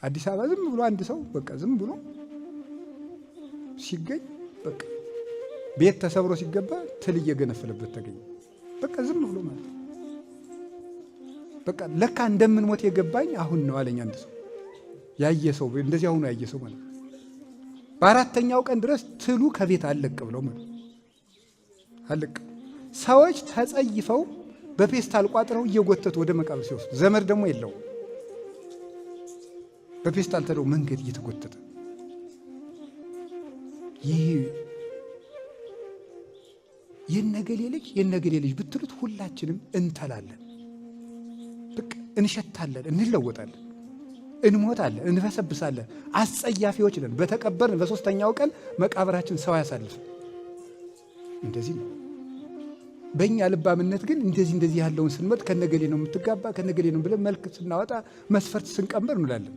አዲስ አበባ ዝም ብሎ አንድ ሰው በቃ ዝም ብሎ ሲገኝ በቃ ቤት ተሰብሮ ሲገባ ትል እየገነፈለበት ተገኘ። በቃ ዝም ብሎ ማለት በቃ ለካ እንደምንሞት የገባኝ አሁን ነው አለኝ አንድ ሰው። ያየ ሰው እንደዚህ አሁን ያየ ሰው ማለት በአራተኛው ቀን ድረስ ትሉ ከቤት አለቅ ብለው ማለት አለቅ። ሰዎች ተጸይፈው በፔስታል ቋጥረው እየጎተቱ ወደ መቃብር ሲወስዱ ዘመድ ደግሞ የለው በፔስታል ተለው መንገድ እየተጎተተ ይህ የነገሌ ልጅ ብትሉት ሁላችንም እንተላለን። በቃ እንሸታለን፣ እንለወጣለን፣ እንሞታለን፣ እንበሰብሳለን። አስጸያፊዎች ነን። በተቀበርን በሶስተኛው ቀን መቃብራችን ሰው ያሳልፍ። እንደዚህ ነው። በእኛ ልባምነት ግን እንደዚህ ያለውን ስንመጥ ከነገሌ ነው የምትጋባ ከነገሌ ነው ብለን መልክ ስናወጣ መስፈርት ስንቀምር እንላለን።